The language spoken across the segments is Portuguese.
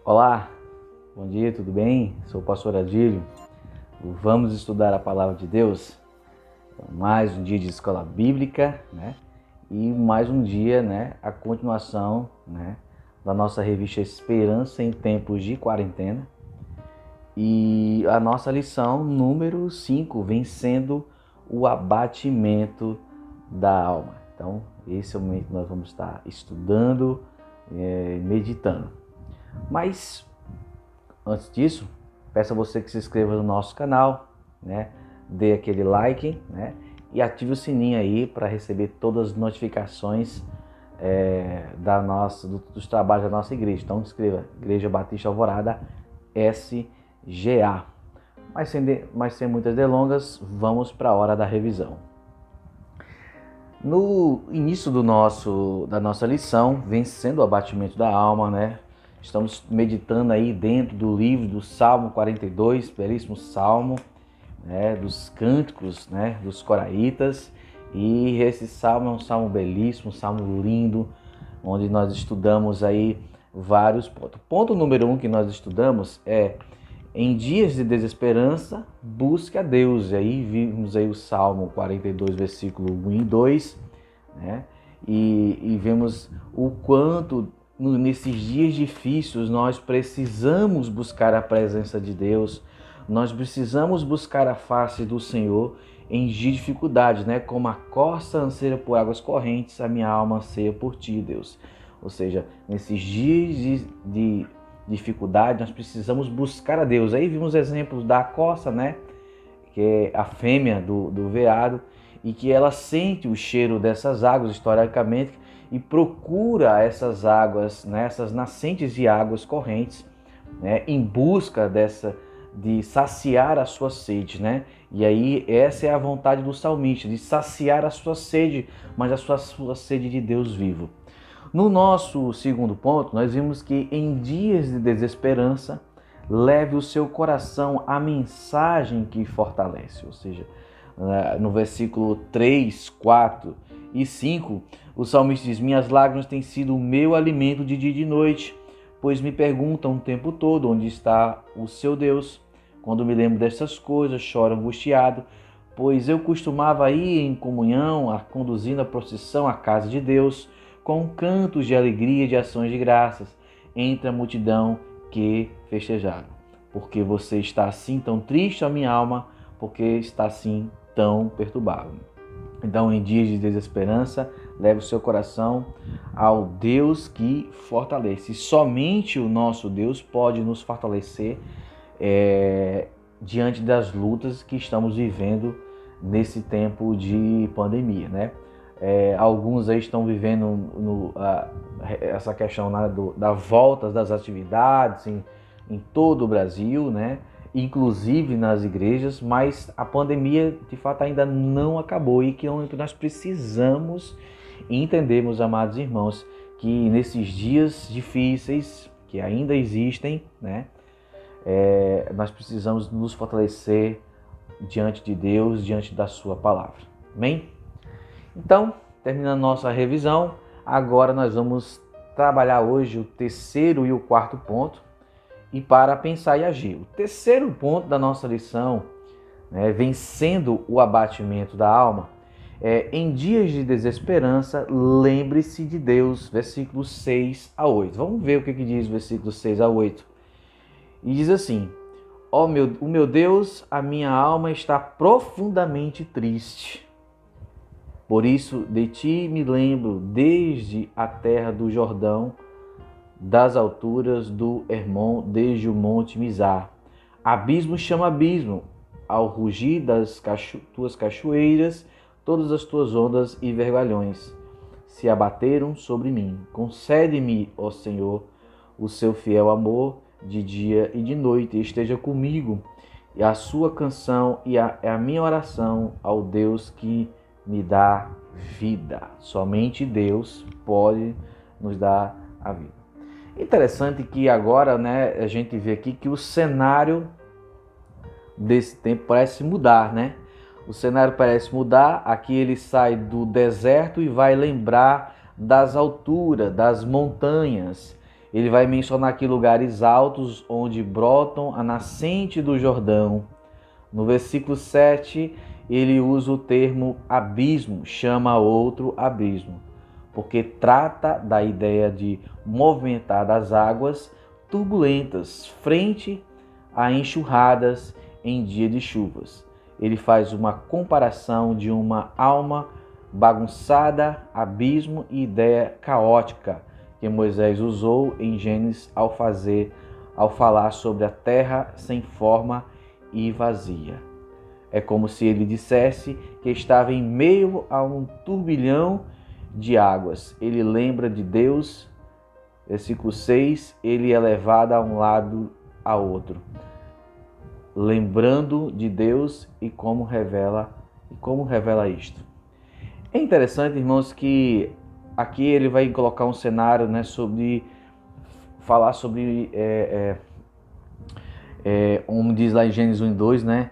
Olá, bom dia, tudo bem? Sou o pastor Adílio. Vamos estudar a palavra de Deus. Mais um dia de escola bíblica, né? E mais um dia, né? A continuação, né? Da nossa revista Esperança em Tempos de Quarentena. E a nossa lição número 5, vencendo o abatimento da alma. Então, esse é o momento que nós vamos estar estudando, meditando. Mas, antes disso, peço a você que se inscreva no nosso canal, né? Dê aquele like, né? E ative o sininho aí para receber todas as notificações dos trabalhos da nossa igreja. Então, inscreva, Igreja Batista Alvorada SGA. Mas sem muitas delongas, vamos para a hora da revisão. No início da nossa lição, vencendo o abatimento da alma, né? Estamos meditando aí dentro do livro do Salmo 42, belíssimo salmo, né, dos cânticos, né, dos coraitas. E esse salmo é um salmo belíssimo, um salmo lindo, onde nós estudamos aí vários pontos. O ponto número 1 que nós estudamos é: em dias de desesperança, busque a Deus. E aí vimos aí o Salmo 42, versículo 1 e 2, né? E vemos o quanto nesses dias difíceis nós precisamos buscar a presença de Deus, nós precisamos buscar a face do Senhor em dias de dificuldade, né? Como a corça anseia por águas correntes, a minha alma anseia por ti, Deus. Ou seja, nesses dias de dificuldade, nós precisamos buscar a Deus. Aí vimos exemplos da corça, né? Que é a fêmea do veado, e que ela sente o cheiro dessas águas, historicamente, e procura essas águas, né, essas nascentes de águas correntes, né, em busca de saciar a sua sede, né? E aí essa é a vontade do salmista, de saciar a sua sede, mas a sua sede de Deus vivo. No nosso segundo ponto, nós vimos que em dias de desesperança, leve o seu coração à mensagem que fortalece. Ou seja, no versículo 3, 4 e 5, o salmista diz: minhas lágrimas têm sido o meu alimento de dia e de noite, pois me perguntam o tempo todo onde está o seu Deus. Quando me lembro dessas coisas, choro angustiado, pois eu costumava ir em comunhão, conduzindo a procissão à casa de Deus, com cantos de alegria e de ações de graças, entre a multidão que festejaram. Porque você está assim tão triste, a minha alma, porque está assim tão perturbado. Então, em dias de desesperança, leve o seu coração ao Deus que fortalece. E somente o nosso Deus pode nos fortalecer diante das lutas que estamos vivendo nesse tempo de pandemia, né? Alguns aí estão vivendo essa questão, né, da volta das atividades em todo o Brasil, né? Inclusive nas igrejas, mas a pandemia de fato ainda não acabou, e que nós precisamos entender, meus amados irmãos, que nesses dias difíceis que ainda existem, né, nós precisamos nos fortalecer diante de Deus, diante da sua palavra. Amém? Então, terminando nossa revisão, agora nós vamos trabalhar hoje o terceiro e o quarto ponto, e para pensar e agir. O terceiro ponto da nossa lição, né, vencendo o abatimento da alma, em dias de desesperança, lembre-se de Deus, versículos 6 a 8. Vamos ver o que diz o versículo 6 a 8. E diz assim: o meu Deus, a minha alma está profundamente triste. Por isso, de ti me lembro desde a terra do Jordão, das alturas do Hermon, desde o monte Mizar. Abismo chama abismo, ao rugir das tuas cachoeiras, todas as tuas ondas e vergalhões se abateram sobre mim. Concede-me, ó Senhor, o seu fiel amor de dia e de noite, e esteja comigo. E a sua canção é a minha oração ao Deus que me dá vida. Somente Deus pode nos dar a vida. Interessante que agora, né, a gente vê aqui que o cenário desse tempo parece mudar, né? O cenário parece mudar. Aqui ele sai do deserto e vai lembrar das alturas, das montanhas. Ele vai mencionar aqui lugares altos onde brotam a nascente do Jordão. No versículo 7, ele usa o termo abismo, chama outro abismo, porque trata da ideia de movimentar das águas turbulentas frente a enxurradas em dia de chuvas. Ele faz uma comparação de uma alma bagunçada, abismo e ideia caótica que Moisés usou em Gênesis ao falar sobre a terra sem forma e vazia. É como se ele dissesse que estava em meio a um turbilhão de águas. Ele lembra de Deus. Versículo 6, ele é levado a um lado a outro, lembrando de Deus e como revela isto. É interessante, irmãos, que aqui ele vai colocar um cenário, né, falar sobre, como diz lá em Gênesis 1 e 2, né,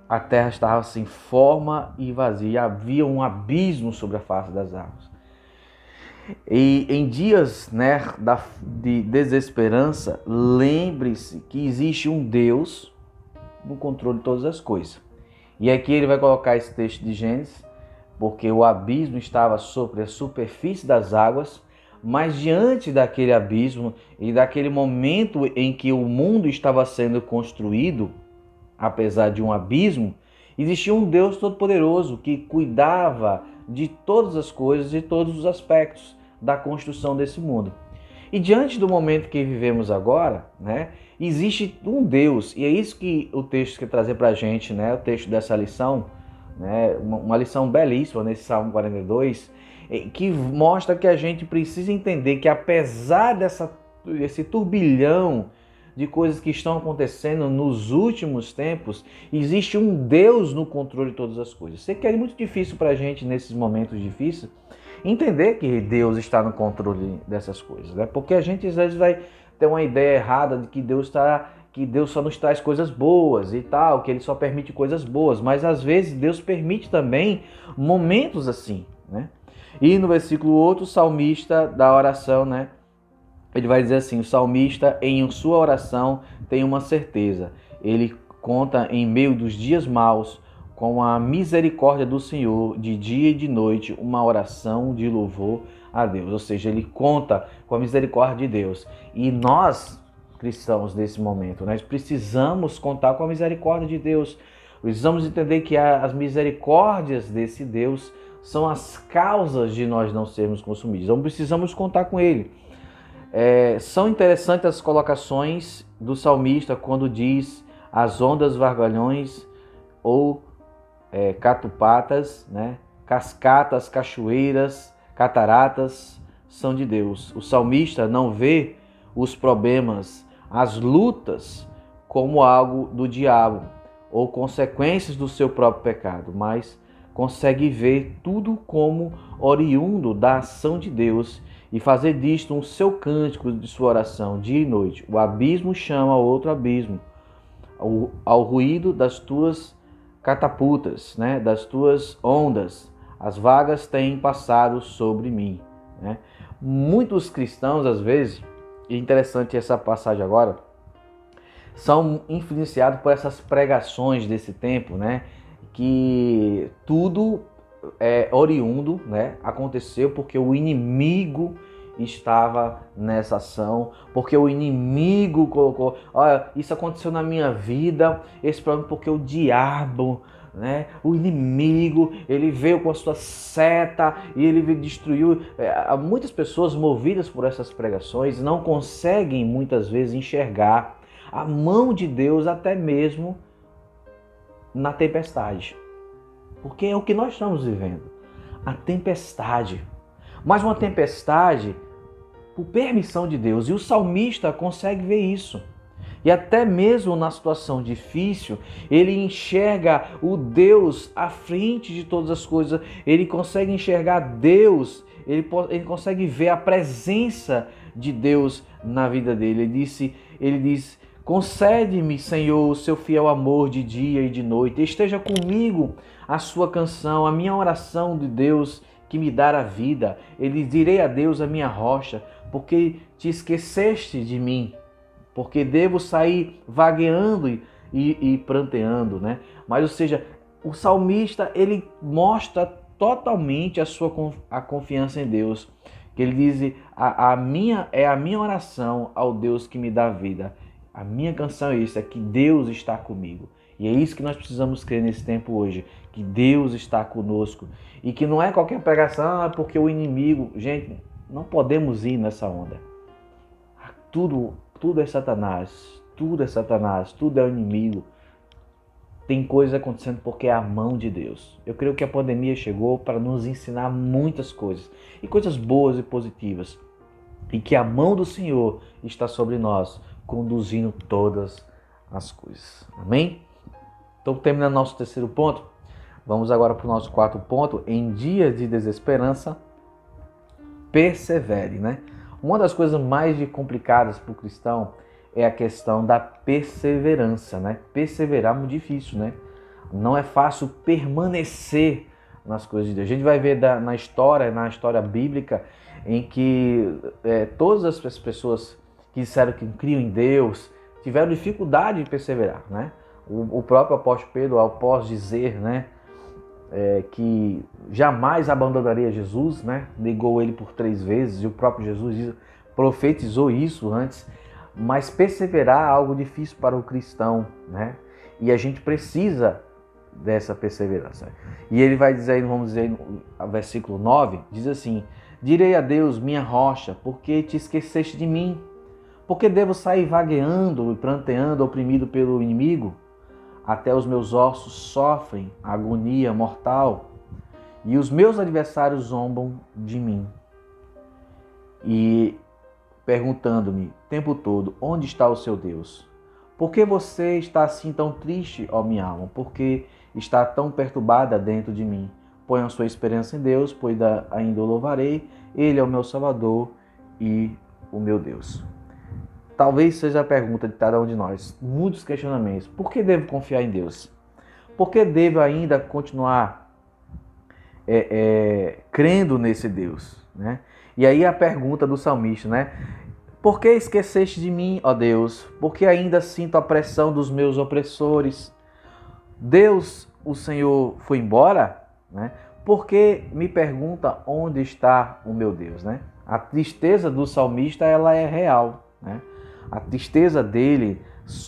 a terra estava sem forma e vazia, havia um abismo sobre a face das águas. E em dias, né, de desesperança, lembre-se que existe um Deus no controle de todas as coisas. E aqui ele vai colocar esse texto de Gênesis, porque o abismo estava sobre a superfície das águas, mas diante daquele abismo e daquele momento em que o mundo estava sendo construído, apesar de um abismo, existia um Deus Todo-Poderoso que cuidava de todas as coisas e todos os aspectos da construção desse mundo. E diante do momento que vivemos agora, né, existe um Deus, e é isso que o texto quer trazer para a gente, né, o texto dessa lição, né, uma lição belíssima nesse Salmo 42, que mostra que a gente precisa entender que apesar desse turbilhão de coisas que estão acontecendo nos últimos tempos, existe um Deus no controle de todas as coisas. Sei que é muito difícil para a gente, nesses momentos difíceis, entender que Deus está no controle dessas coisas, né? Porque a gente às vezes vai ter uma ideia errada de que Deus só nos traz coisas boas e tal, que Ele só permite coisas boas, mas às vezes Deus permite também momentos assim, né? E no versículo 8, o salmista da oração, né? Ele vai dizer assim: o salmista em sua oração tem uma certeza, ele conta em meio dos dias maus com a misericórdia do Senhor, de dia e de noite, uma oração de louvor a Deus. Ou seja, ele conta com a misericórdia de Deus. E nós, cristãos, nesse momento, nós precisamos contar com a misericórdia de Deus. Precisamos entender que as misericórdias desse Deus são as causas de nós não sermos consumidos. Então precisamos contar com Ele. São interessantes as colocações do salmista quando diz: as ondas vargalhões ou catupatas, né? Cascatas, cachoeiras, cataratas são de Deus. O salmista não vê os problemas, as lutas como algo do diabo ou consequências do seu próprio pecado, mas consegue ver tudo como oriundo da ação de Deus e fazer disto um seu cântico de sua oração dia e noite. O abismo chama outro abismo, ao ruído das tuas catapultas, né, das tuas ondas, as vagas têm passado sobre mim, né? Muitos cristãos, às vezes, e interessante essa passagem agora, são influenciados por essas pregações desse tempo, né, que tudo é oriundo, né, aconteceu porque o inimigo estava nessa ação, porque o inimigo colocou, olha, isso aconteceu na minha vida, esse problema porque o diabo, né, o inimigo, ele veio com a sua seta e ele destruiu. Muitas pessoas movidas por essas pregações não conseguem muitas vezes enxergar a mão de Deus até mesmo na tempestade, porque é o que nós estamos vivendo, a tempestade, mas uma tempestade por permissão de Deus, e o salmista consegue ver isso. E até mesmo na situação difícil, ele enxerga o Deus à frente de todas as coisas, ele consegue enxergar Deus, ele consegue ver a presença de Deus na vida dele. Ele diz: concede-me, Senhor, o seu fiel amor de dia e de noite, esteja comigo a sua canção, a minha oração de Deus que me dá a vida. Ele diz: direi a Deus a minha rocha, porque te esqueceste de mim, porque devo sair vagueando e pranteando, né? Mas, ou seja, o salmista, ele mostra totalmente a confiança em Deus. Que ele diz: a minha oração ao Deus que me dá vida. A minha canção é isso, é que Deus está comigo. E é isso que nós precisamos crer nesse tempo hoje, que Deus está conosco. E que não é qualquer pregação, porque o inimigo... Gente, não podemos ir nessa onda. Tudo é Satanás, tudo é o inimigo. Tem coisa acontecendo porque é a mão de Deus. Eu creio que a pandemia chegou para nos ensinar muitas coisas, e coisas boas e positivas. E que a mão do Senhor está sobre nós, conduzindo todas as coisas. Amém? Então, terminando nosso terceiro ponto, vamos agora para o nosso quarto ponto. Em dias de desesperança, persevere, né? Uma das coisas mais complicadas para o cristão é a questão da perseverança, né? Perseverar é muito difícil, né? Não é fácil permanecer nas coisas de Deus. A gente vai ver na história bíblica, em que todas as pessoas que disseram que criam em Deus tiveram dificuldade de perseverar, né? O próprio apóstolo Pedro, após dizer, né, que jamais abandonaria Jesus, né? Negou ele por 3 vezes, e o próprio Jesus profetizou isso antes. Mas perseverar é algo difícil para o cristão, né? E a gente precisa dessa perseverança. E ele vai dizer, vamos dizer, no versículo 9, diz assim: direi a Deus, minha rocha, porque te esqueceste de mim? Porque devo sair vagueando e pranteando, oprimido pelo inimigo? Até os meus ossos sofrem agonia mortal, e os meus adversários zombam de mim. E perguntando-me o tempo todo: onde está o seu Deus? Por que você está assim tão triste, ó minha alma? Por que está tão perturbada dentro de mim? Ponha a sua esperança em Deus, pois ainda o louvarei. Ele é o meu Salvador e o meu Deus. Talvez seja a pergunta de cada um de nós. Muitos questionamentos. Por que devo confiar em Deus? Por que devo ainda continuar crendo nesse Deus, né? E aí a pergunta do salmista, né? Por que esqueceste de mim, ó Deus? Por que ainda sinto a pressão dos meus opressores? Deus, o Senhor, foi embora, né? Por que me pergunta onde está o meu Deus, né? A tristeza do salmista, ela é real, né? A tristeza dele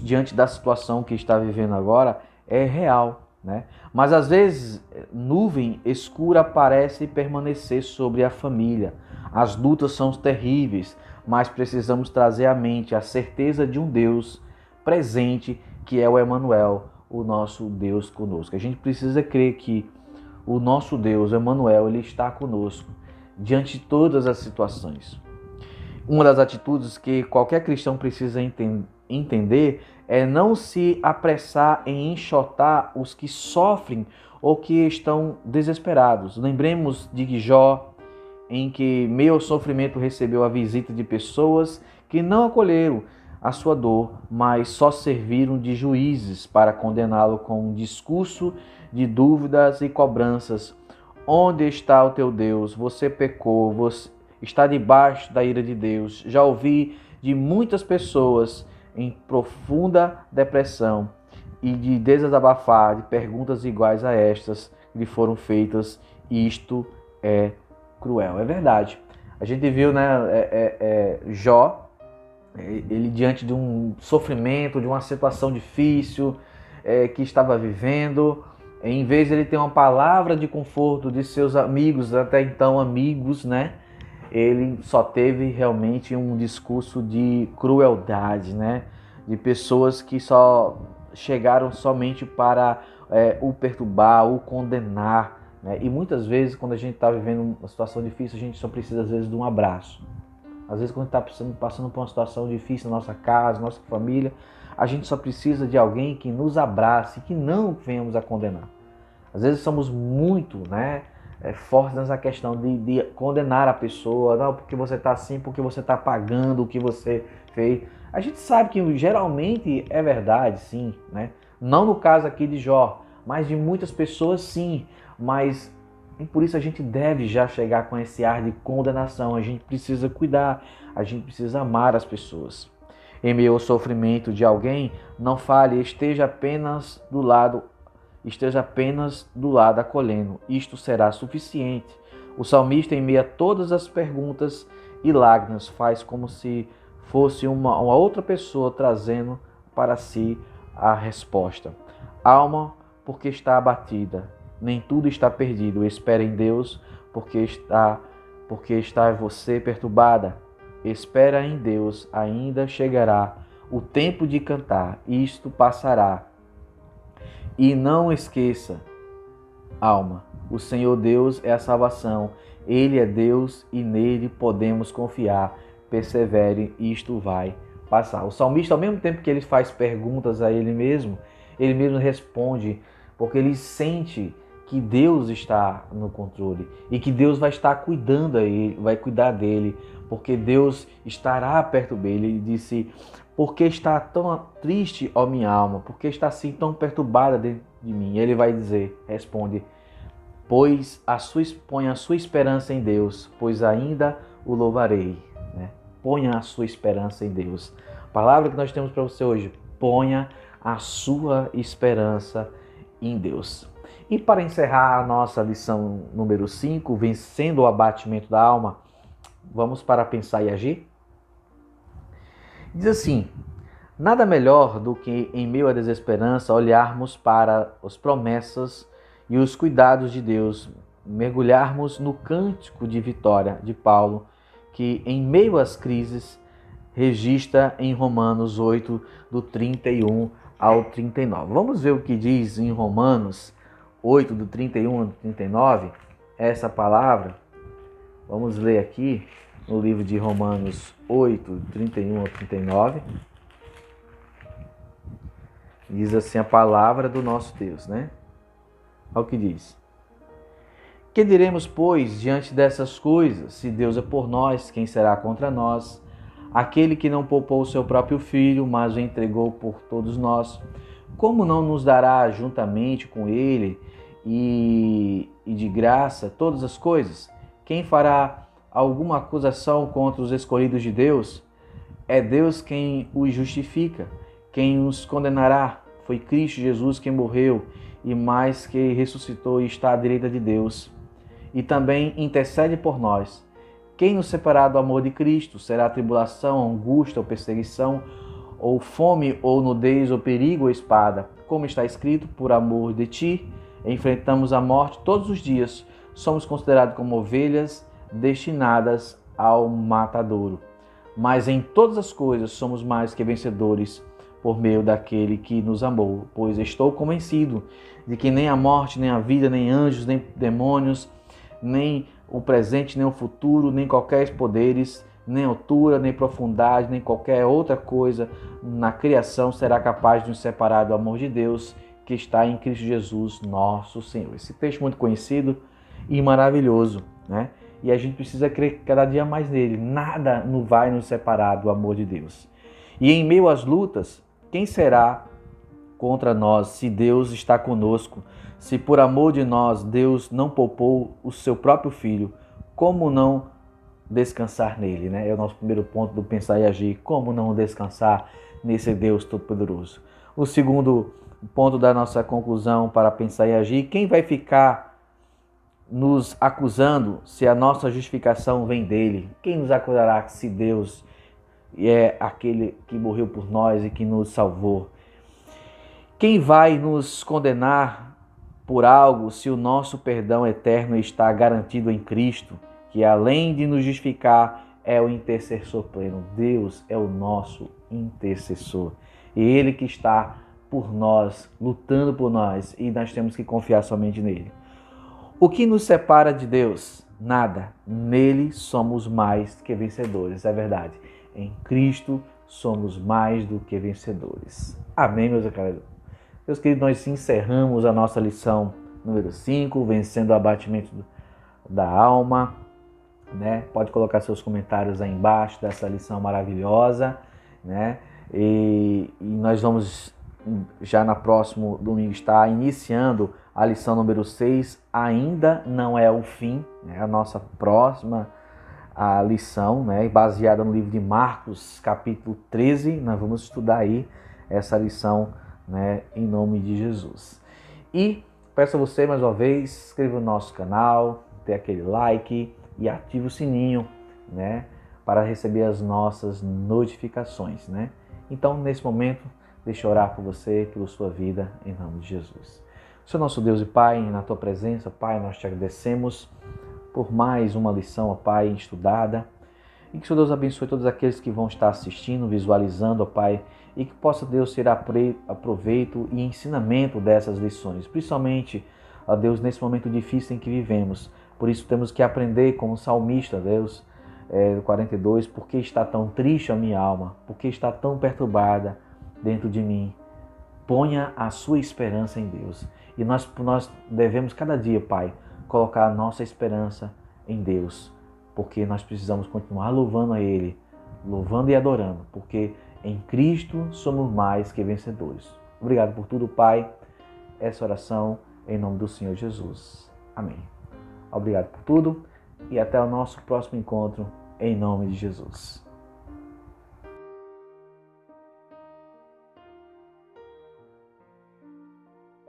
diante da situação que está vivendo agora é real, né? Mas às vezes nuvem escura parece permanecer sobre a família. As lutas são terríveis, mas precisamos trazer à mente a certeza de um Deus presente, que é o Emanuel, o nosso Deus conosco. A gente precisa crer que o nosso Deus, Emanuel, ele está conosco diante de todas as situações. Uma das atitudes que qualquer cristão precisa entender é não se apressar em enxotar os que sofrem ou que estão desesperados. Lembremos de Jó, em que, meio ao sofrimento, recebeu a visita de pessoas que não acolheram a sua dor, mas só serviram de juízes para condená-lo com um discurso de dúvidas e cobranças. Onde está o teu Deus? Você pecou, você está debaixo da ira de Deus. Já ouvi de muitas pessoas em profunda depressão e de desabafar de perguntas iguais a estas que lhe foram feitas. Isto é cruel. É verdade. A gente viu, né, Jó, ele diante de um sofrimento, de uma situação difícil que estava vivendo, em vez de ele ter uma palavra de conforto de seus amigos, até então amigos, né, ele só teve realmente um discurso de crueldade, né, de pessoas que só chegaram somente para o perturbar, o condenar. E muitas vezes, quando a gente está vivendo uma situação difícil, a gente só precisa, às vezes, de um abraço. Às vezes, quando está passando por uma situação difícil na nossa casa, nossa família, a gente só precisa de alguém que nos abrace, que não venhamos a condenar. Às vezes, somos muito fortes nessa questão de condenar a pessoa. Não, porque você está assim, porque você está pagando o que você fez. A gente sabe que geralmente é verdade, sim, né? Não no caso aqui de Jó, mas de muitas pessoas, sim. Mas E por isso a gente deve já chegar com esse ar de condenação. A gente precisa cuidar, a gente precisa amar as pessoas. Em meio ao sofrimento de alguém, não fale, esteja apenas do lado acolhendo. Isto será suficiente. O salmista, em meio a todas as perguntas e lágrimas, faz como se fosse uma outra pessoa trazendo para si a resposta. Alma, porque está abatida, nem tudo está perdido. Espera em Deus, porque está você perturbada. Espera em Deus, ainda chegará o tempo de cantar, isto passará. E não esqueça, alma, o Senhor Deus é a salvação. Ele é Deus e nele podemos confiar. Persevere, isto vai passar. O salmista, ao mesmo tempo que ele faz perguntas a ele mesmo responde, porque ele sente que Deus está no controle e que Deus vai estar cuidando a ele, vai cuidar dele, porque Deus estará perto dele. Ele disse: por que está tão triste, ó minha alma? Por que está assim tão perturbada dentro de mim? E ele vai dizer, responde: ponha a sua esperança em Deus, pois ainda o louvarei. Né? Ponha a sua esperança em Deus. A palavra que nós temos para você hoje: ponha a sua esperança em Deus. E para encerrar a nossa lição número 5, vencendo o abatimento da alma, vamos para pensar e agir? Diz assim: nada melhor do que, em meio à desesperança, olharmos para as promessas e os cuidados de Deus, mergulharmos no cântico de vitória de Paulo, que em meio às crises registra em Romanos 8, do 31 ao 39. Vamos ver o que diz em Romanos 8, do 31 ao 39, essa palavra. Vamos ler aqui no livro de Romanos 8, 31 ao 39. Diz assim a palavra do nosso Deus, né? Olha o que diz: que diremos, pois, diante dessas coisas? Se Deus é por nós, quem será contra nós? Aquele que não poupou o seu próprio filho, mas o entregou por todos nós, como não nos dará juntamente com ele e de graça todas as coisas? Quem fará alguma acusação contra os escolhidos de Deus? É Deus quem os justifica. Quem os condenará? Foi Cristo Jesus quem morreu e mais que ressuscitou e está à direita de Deus, e também intercede por nós. Quem nos separar do amor de Cristo? Será tribulação, angústia ou perseguição, ou fome, ou nudez, ou perigo, ou espada? Como está escrito: por amor de ti, enfrentamos a morte todos os dias. Somos considerados como ovelhas destinadas ao matadouro. Mas em todas as coisas somos mais que vencedores por meio daquele que nos amou. Pois estou convencido de que nem a morte, nem a vida, nem anjos, nem demônios, nem o presente, nem o futuro, nem qualquer poderes, nem altura, nem profundidade, nem qualquer outra coisa na criação será capaz de nos separar do amor de Deus que está em Cristo Jesus, nosso Senhor. Esse texto muito conhecido e maravilhoso, né? E a gente precisa crer cada dia mais nele. Nada não vai nos separar do amor de Deus. E em meio às lutas, quem será contra nós se Deus está conosco? Se por amor de nós Deus não poupou o seu próprio filho, como não descansar nele? Né? É o nosso primeiro ponto do pensar e agir. Como não descansar nesse Deus Todo-Poderoso? O segundo ponto da nossa conclusão para pensar e agir: quem vai ficar nos acusando se a nossa justificação vem dele? Quem nos acusará se Deus é aquele que morreu por nós e que nos salvou? Quem vai nos condenar por algo se o nosso perdão eterno está garantido em Cristo, que além de nos justificar é o intercessor pleno? Deus é o nosso intercessor e Ele que está por nós, lutando por nós, e nós temos que confiar somente nele. O que nos separa de Deus? Nada. Nele somos mais que vencedores. É verdade. Em Cristo somos mais do que vencedores. Amém, meus queridos? Meus queridos, nós encerramos a nossa lição número 5, vencendo o abatimento da alma. Né? Pode colocar seus comentários aí embaixo dessa lição maravilhosa. Né? E nós vamos já na próximo domingo está iniciando a lição número 6, ainda não é o fim, né? A nossa próxima lição, né? Baseada no livro de Marcos, capítulo 13, nós vamos estudar aí essa lição, né? Em nome de Jesus. E peço a você mais uma vez, se inscreva no nosso canal, dê aquele like e ative o sininho, né? Para receber as nossas notificações, né? Então, nesse momento, deixa eu orar por você, pela sua vida, em nome de Jesus. Senhor nosso Deus e Pai, na Tua presença, Pai, nós te agradecemos por mais uma lição, ó Pai, estudada. E que o Senhor Deus abençoe todos aqueles que vão estar assistindo, visualizando, ó Pai, e que possa Deus ter aproveito e ensinamento dessas lições, principalmente, ó Deus, nesse momento difícil em que vivemos. Por isso temos que aprender como salmista, Deus, 42, por que está tão triste a minha alma, por que está tão perturbada dentro de mim. Ponha a sua esperança em Deus. E nós devemos cada dia, Pai, colocar a nossa esperança em Deus, porque nós precisamos continuar louvando a Ele, louvando e adorando, porque em Cristo somos mais que vencedores. Obrigado por tudo, Pai. Essa oração em nome do Senhor Jesus. Amém. Obrigado por tudo e até o nosso próximo encontro em nome de Jesus.